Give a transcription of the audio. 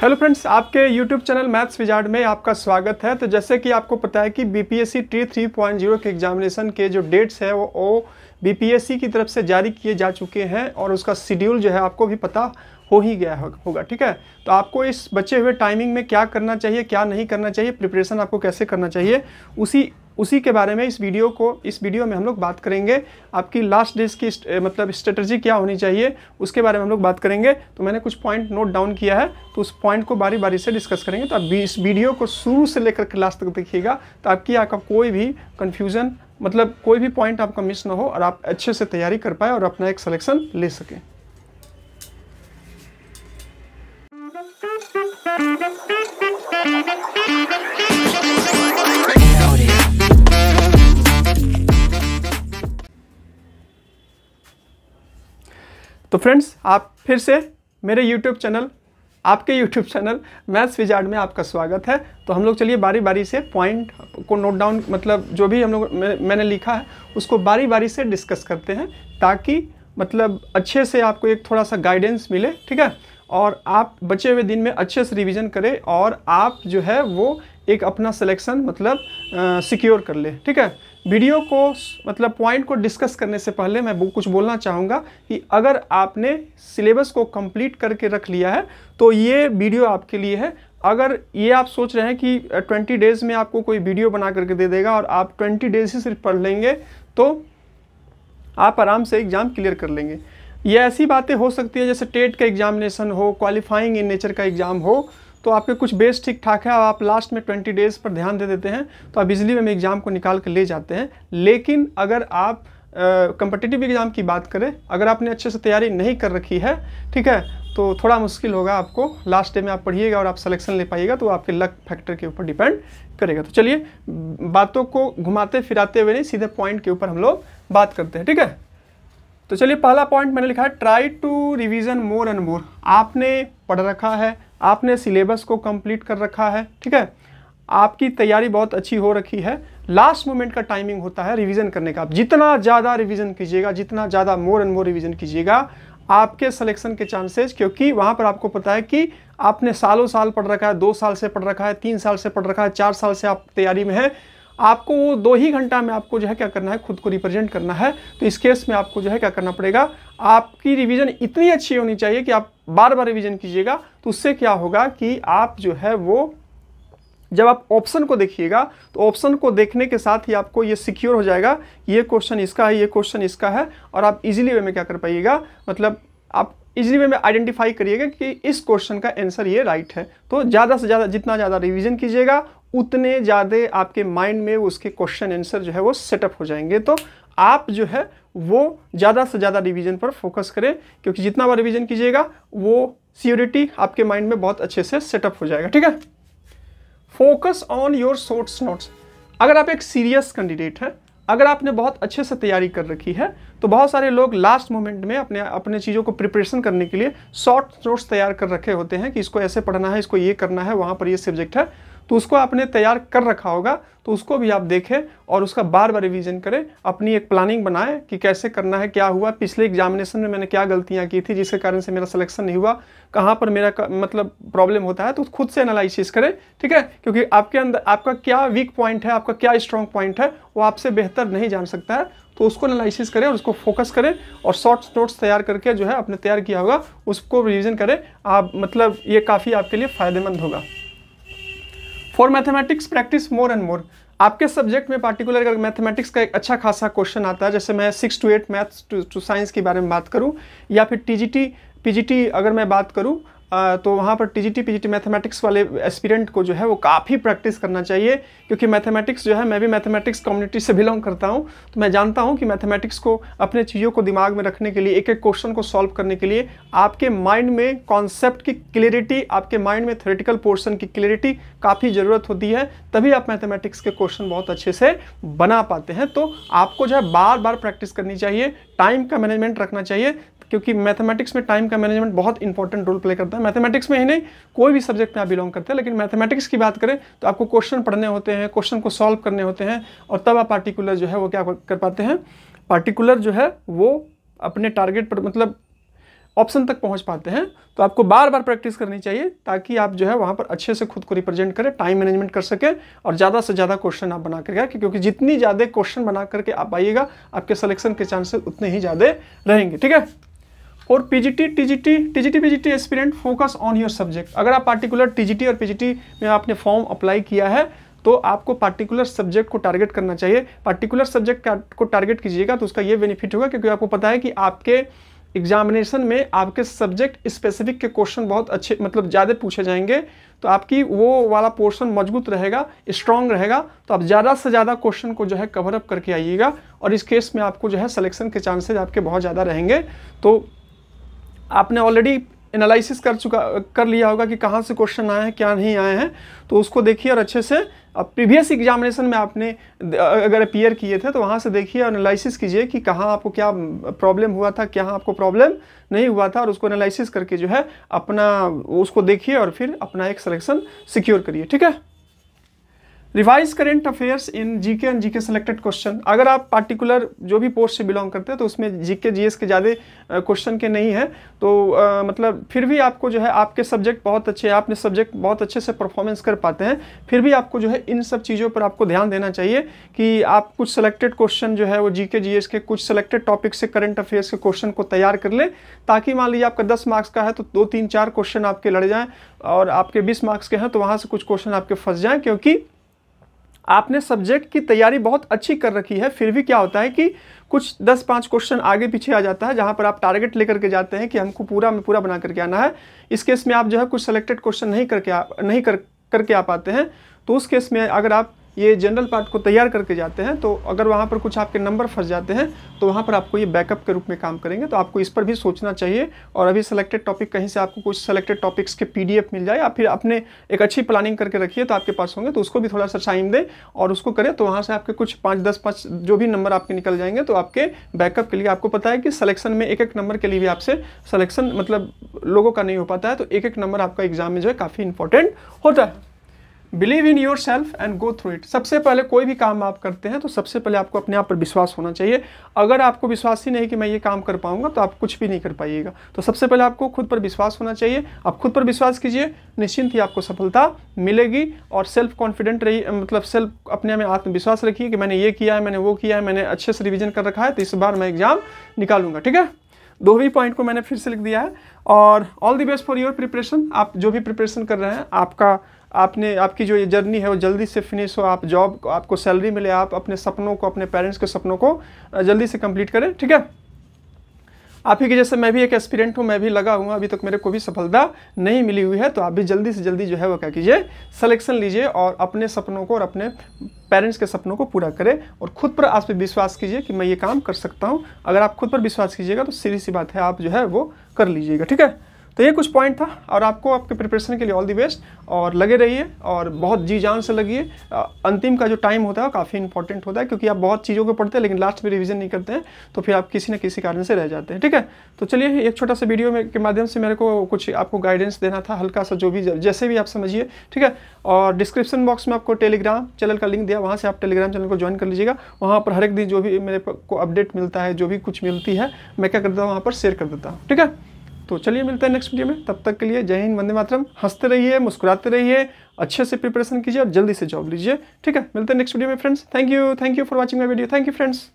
Hello friends, आपके YouTube channel maths wizard में आपका स्वागत है। तो जैसे कि आपको पता है कि बीपीएससी टी 3.0 के एग्जामिनेशन के जो डेट्स है वो बीपीएससी की तरफ से जारी किए जा चुके हैं और उसका शेड्यूल जो है आपको भी पता हो ही गया होगा। ठीक है, तो आपको इस बचे हुए टाइमिंग में क्या करना चाहिए, क्या नहीं करना चाहिए, प्रिपरेशन आपको कैसे करना चाहिए, उसी के बारे में इस वीडियो में हम लोग बात करेंगे। आपकी लास्ट डेज की मतलब स्ट्रेटजी क्या होनी चाहिए उसके बारे में हम लोग बात करेंगे। तो मैंने कुछ पॉइंट नोट डाउन किया है, तो उस पॉइंट को बारी बारी से डिस्कस करेंगे। तो आप इस वीडियो को शुरू से लेकर के लास्ट तक देखिएगा तो आपका कोई भी कन्फ्यूज़न मतलब कोई भी पॉइंट आपका मिस ना हो और आप अच्छे से तैयारी कर पाए और अपना एक सिलेक्शन ले सकें। तो फ्रेंड्स, आप फिर से मेरे आपके यूट्यूब चैनल मैथ्स विजार्ड में आपका स्वागत है। तो हम लोग चलिए बारी बारी से पॉइंट को नोट डाउन मतलब जो भी हम लोग मैंने लिखा है उसको बारी बारी से डिस्कस करते हैं ताकि मतलब अच्छे से आपको एक थोड़ा सा गाइडेंस मिले। ठीक है, और आप बचे हुए दिन में अच्छे से रिवीजन करें और आप जो है वो एक अपना सिलेक्शन मतलब सिक्योर कर ले। ठीक है, वीडियो को मतलब पॉइंट को डिस्कस करने से पहले मैं कुछ बोलना चाहूँगा कि अगर आपने सिलेबस को कंप्लीट करके रख लिया है तो ये वीडियो आपके लिए है। अगर ये आप सोच रहे हैं कि 20 डेज़ में आपको कोई वीडियो बना करके दे देगा और आप 20 डेज़ ही सिर्फ पढ़ लेंगे तो आप आराम से एग्ज़ाम क्लियर कर लेंगे। ये ऐसी बातें हो सकती है जैसे टेट का एग्जामिनेशन हो, क्वालिफाइंग इन नेचर का एग्ज़ाम हो, तो आपके कुछ बेस ठीक ठाक है और आप लास्ट में 20 डेज़ पर ध्यान दे देते हैं तो आप इजीली में एग्ज़ाम को निकाल कर ले जाते हैं। लेकिन अगर आप कम्पिटिटिव एग्ज़ाम की बात करें, अगर आपने अच्छे से तैयारी नहीं कर रखी है, ठीक है, तो थोड़ा मुश्किल होगा आपको। लास्ट डे में आप पढ़िएगा और आप सिलेक्शन ले पाइएगा तो आपके लक फैक्टर के ऊपर डिपेंड करेगा। तो चलिए बातों को घुमाते फिराते हुए नहीं, सीधे पॉइंट के ऊपर हम लोग बात करते हैं। ठीक है, तो चलिए पहला पॉइंट मैंने लिखा है try to revision more and more. आपने पढ़ रखा है, आपने सिलेबस को कंप्लीट कर रखा है, ठीक है, आपकी तैयारी बहुत अच्छी हो रखी है। लास्ट मोमेंट का टाइमिंग होता है रिवीजन करने का। आप जितना ज़्यादा रिवीजन कीजिएगा, जितना ज़्यादा मोर एंड मोर रिवीजन कीजिएगा, आपके सिलेक्शन के चांसेस, क्योंकि वहाँ पर आपको पता है कि आपने सालों साल पढ़ रखा है, 2 साल से पढ़ रखा है, 3 साल से पढ़ रखा है, 4 साल से आप तैयारी में है, आपको वो 2 ही घंटा में आपको जो है क्या करना है, खुद को रिप्रेजेंट करना है। तो इस केस में आपको जो है क्या करना पड़ेगा, आपकी रिवीजन इतनी अच्छी होनी चाहिए कि आप बार बार रिवीजन कीजिएगा। तो उससे क्या होगा कि आप जो है वो जब आप ऑप्शन को देखिएगा तो ऑप्शन को देखने के साथ ही आपको ये सिक्योर हो जाएगा, ये क्वेश्चन इसका है, ये क्वेश्चन इसका है, और आप इजीली वे में क्या कर पाइएगा, मतलब आप इजीली वे में आइडेंटिफाई करिएगा कि इस क्वेश्चन का आंसर ये राइट है। तो ज़्यादा से ज़्यादा जितना ज़्यादा रिवीजन कीजिएगा उतने ज़्यादा आपके माइंड में उसके क्वेश्चन आंसर जो है वो सेटअप हो जाएंगे। तो आप जो है वो ज़्यादा से ज़्यादा रिवीजन पर फोकस करें, क्योंकि जितना बार रिवीजन कीजिएगा वो सियोरिटी आपके माइंड में बहुत अच्छे से सेटअप हो जाएगा। ठीक है, focus on your shorts notes. अगर आप एक सीरियस कैंडिडेट हैं, अगर आपने बहुत अच्छे से तैयारी कर रखी है, तो बहुत सारे लोग लास्ट मोमेंट में अपने चीज़ों को प्रिपरेशन करने के लिए शॉर्ट नोट्स तैयार कर रखे होते हैं कि इसको ऐसे पढ़ना है, इसको ये करना है, वहाँ पर ये सब्जेक्ट है, तो उसको आपने तैयार कर रखा होगा। तो उसको भी आप देखें और उसका बार बार रिवीजन करें, अपनी एक प्लानिंग बनाएं कि कैसे करना है, क्या हुआ पिछले एग्जामिनेशन में, मैंने क्या गलतियां की थी जिसके कारण से मेरा सिलेक्शन नहीं हुआ, कहाँ पर मेरा मतलब प्रॉब्लम होता है, तो खुद से एनालिसिस करें। ठीक है, क्योंकि आपके अंदर आपका क्या वीक पॉइंट है, आपका क्या स्ट्रॉन्ग पॉइंट है, वो आपसे बेहतर नहीं जान सकता है। तो उसको एनालिसिस करें और उसको फोकस करें और शॉर्ट नोट्स तैयार करके जो है आपने तैयार किया होगा उसको रिवीजन करें। आप मतलब ये काफ़ी आपके लिए फ़ायदेमंद होगा। For mathematics practice more and मोर। आपके सब्जेक्ट में पार्टिकुलर अगर मैथमेटिक्स का एक अच्छा खासा क्वेश्चन आता है, जैसे मैं 6 to 8 मैथ्स टू साइंस के बारे में बात करूं, या फिर टीजीटी पीजीटी अगर मैं बात करूं, तो वहाँ पर टीजीटी पीजीटी मैथमेटिक्स वाले एस्पिरेंट को जो है वो काफ़ी प्रैक्टिस करना चाहिए। क्योंकि मैथमेटिक्स जो है, मैं भी मैथमेटिक्स कम्युनिटी से बिलोंग करता हूँ, तो मैं जानता हूँ कि मैथमेटिक्स को अपने चीज़ों को दिमाग में रखने के लिए, एक एक क्वेश्चन को सॉल्व करने के लिए आपके माइंड में कॉन्सेप्ट की क्लियरिटी, आपके माइंड में थ्योरेटिकल पोर्शन की क्लियरिटी काफ़ी ज़रूरत होती है, तभी आप मैथमेटिक्स के क्वेश्चन बहुत अच्छे से बना पाते हैं। तो आपको जो है बार बार प्रैक्टिस करनी चाहिए, टाइम का मैनेजमेंट रखना चाहिए, क्योंकि मैथमेटिक्स में टाइम का मैनेजमेंट बहुत इंपॉर्टेंट रोल प्ले करता है। मैथमेटिक्स में ही नहीं, कोई भी सब्जेक्ट में आप बिलोंग करते हैं, लेकिन मैथमेटिक्स की बात करें तो आपको क्वेश्चन पढ़ने होते हैं, क्वेश्चन को सॉल्व करने होते हैं, और तब आप पार्टिकुलर जो है वो क्या कर पाते हैं, पार्टिकुलर जो है वो अपने टारगेट पर मतलब ऑप्शन तक पहुंच पाते हैं। तो आपको बार बार प्रैक्टिस करनी चाहिए ताकि आप जो है वहाँ पर अच्छे से खुद को रिप्रेजेंट करें, टाइम मैनेजमेंट कर सके और ज़्यादा से ज़्यादा क्वेश्चन आप बना करके आए, क्योंकि जितनी ज़्यादा क्वेश्चन बना करके आप आइएगा आपके सिलेक्शन के चांसेस उतने ही ज़्यादा रहेंगे। ठीक है। और PGT, TGT PGT aspirant focus on your subject. अगर आप पार्टिकुलर टीजीटी और पीजीटी में आपने फॉर्म अप्लाई किया है तो आपको पार्टिकुलर सब्जेक्ट को टारगेट करना चाहिए। पार्टिकुलर सब्जेक्ट को टारगेट कीजिएगा तो उसका ये बेनिफिट होगा क्योंकि आपको पता है कि आपके एग्जामिनेशन में आपके सब्जेक्ट स्पेसिफिक के क्वेश्चन बहुत अच्छे मतलब ज़्यादा पूछे जाएंगे, तो आपकी वो वाला पोर्शन मजबूत रहेगा, स्ट्रांग रहेगा, तो आप ज़्यादा से ज़्यादा क्वेश्चन को जो है कवर अप करके आइएगा और इस केस में आपको जो है सिलेक्शन के चांसेस आपके बहुत ज़्यादा रहेंगे। तो आपने ऑलरेडी एनालिसिस कर लिया होगा कि कहाँ से क्वेश्चन आए हैं, क्या नहीं आए हैं, तो उसको देखिए और अच्छे से अब प्रीवियस एग्जामिनेशन में आपने अगर अपीयर किए थे तो वहाँ से देखिए और एनालिसिस कीजिए कि कहाँ आपको क्या प्रॉब्लम हुआ था, क्या आपको प्रॉब्लम नहीं हुआ था, और उसको एनालिसिस करके जो है अपना उसको देखिए और फिर अपना एक सिलेक्शन सिक्योर करिए। ठीक है। Revise current affairs in GK and GK selected question. अगर आप पार्टिकुलर जो भी पोस्ट से बिलोंग करते हैं तो उसमें जीके जीएस के ज़्यादा क्वेश्चन के नहीं है, तो मतलब फिर भी आपको जो है आपके सब्जेक्ट बहुत अच्छे हैं, आपने सब्जेक्ट बहुत अच्छे से परफॉर्मेंस कर पाते हैं, फिर भी आपको जो है इन सब चीज़ों पर आपको ध्यान देना चाहिए कि आप कुछ सेलेक्टेड क्वेश्चन जो है वो जीके जीएस के कुछ सेलेक्टेड टॉपिक से करंट अफेयर्स के क्वेश्चन को तैयार कर लें, ताकि मान लीजिए आपका 10 मार्क्स का है तो 2 3 4 क्वेश्चन आपके लड़ जाएँ, और आपके 20 मार्क्स के हैं तो वहाँ से कुछ क्वेश्चन आपके फंस जाएँ, क्योंकि आपने सब्जेक्ट की तैयारी बहुत अच्छी कर रखी है। फिर भी क्या होता है कि कुछ 10-5 क्वेश्चन आगे पीछे आ जाता है, जहां पर आप टारगेट लेकर के जाते हैं कि हमको पूरा में पूरा बना करके आना है। इस केस में आप जो है कुछ सेलेक्टेड क्वेश्चन नहीं करके आ पाते हैं, तो उस केस में अगर आप ये जनरल पार्ट को तैयार करके जाते हैं तो अगर वहाँ पर कुछ आपके नंबर फंस जाते हैं तो वहाँ पर आपको ये बैकअप के रूप में काम करेंगे। तो आपको इस पर भी सोचना चाहिए, और अभी सेलेक्टेड टॉपिक कहीं से आपको कुछ सेलेक्टेड टॉपिक्स के पीडीएफ मिल जाए या फिर अपने एक अच्छी प्लानिंग करके रखिए तो आपके पास होंगे, तो उसको भी थोड़ा सा टाइम दें और उसको करें, तो वहाँ से आपके कुछ 5-10 जो भी नंबर आपके निकल जाएंगे। तो आपके बैकअप के लिए आपको पता है कि सिलेक्शन में एक नंबर के लिए भी आपसे सिलेक्शन मतलब लोगों का नहीं हो पाता है, तो एक नंबर आपका एग्जाम में जो है काफ़ी इंपॉर्टेंट होता है। Believe in your self and go through it. सबसे पहले कोई भी काम आप करते हैं तो सबसे पहले आपको अपने आप पर विश्वास होना चाहिए। अगर आपको विश्वास ही नहीं कि मैं ये काम कर पाऊंगा तो आप कुछ भी नहीं कर पाइएगा। तो सबसे पहले आपको खुद पर विश्वास होना चाहिए। आप खुद पर विश्वास कीजिए, निश्चिंत ही आपको सफलता मिलेगी। और सेल्फ कॉन्फिडेंट रहिए, मतलब सेल्फ अपने में आत्मविश्वास रखिए कि मैंने ये किया है, मैंने वो किया है, मैंने अच्छे से रिविजन कर रखा है, तो इस बार मैं एग्जाम निकालूंगा। ठीक है। 2 पॉइंट को मैंने फिर से लिख दिया है। और all the best for your preparation. आप जो भी प्रिपरेशन कर रहे हैं आपकी जो ये जर्नी है वो जल्दी से फिनिश हो, आप जॉब आपको सैलरी मिले, आप अपने सपनों को, अपने पेरेंट्स के सपनों को जल्दी से कंप्लीट करें। ठीक है। आप ही के जैसे मैं भी एक एस्पिरेंट हूँ, मैं भी लगा हुआ, अभी तक मेरे को भी सफलता नहीं मिली हुई है। तो आप भी जल्दी से जल्दी जो है वो क्या कीजिए, सिलेक्शन लीजिए और अपने सपनों को और अपने पेरेंट्स के सपनों को पूरा करें। और खुद पर आप पे विश्वास कीजिए कि मैं ये काम कर सकता हूँ। अगर आप खुद पर विश्वास कीजिएगा तो सीधी सी बात है, आप जो है वो कर लीजिएगा। ठीक है। तो ये कुछ पॉइंट था, और आपको आपके प्रिपरेशन के लिए ऑल दी बेस्ट, और लगे रहिए और बहुत जी जान से लगिए। अंतिम का जो टाइम होता है वो काफ़ी इंपॉर्टेंट होता है, क्योंकि आप बहुत चीज़ों को पढ़ते हैं लेकिन लास्ट में रिवीजन नहीं करते हैं, तो फिर आप किसी न किसी कारण से रह जाते हैं। ठीक है। तो चलिए, एक छोटा सा वीडियो के माध्यम से मेरे को कुछ आपको गाइडेंस देना था, हल्का सा, जो भी जैसे भी आप समझिए। ठीक है। और डिस्क्रिप्शन बॉक्स में आपको टेलीग्राम चैनल का लिंक दिया, वहाँ से आप टेलीग्राम चैनल को ज्वाइन कर लीजिएगा। वहाँ पर हर एक दिन जो भी मेरे को अपडेट मिलता है, जो भी कुछ मिलती है, मैं क्या करता हूँ वहाँ पर शेयर कर देता हूँ। ठीक है। तो चलिए, मिलते हैं नेक्स्ट वीडियो में। तब तक के लिए जय हिंद, वंदे मातरम। हंसते रहिए, मुस्कुराते रहिए, अच्छे से प्रिपरेशन कीजिए और जल्दी से जॉब लीजिए। ठीक है। मिलते हैं नेक्स्ट वीडियो में friends. Thank you for watching my video. Thank you friends.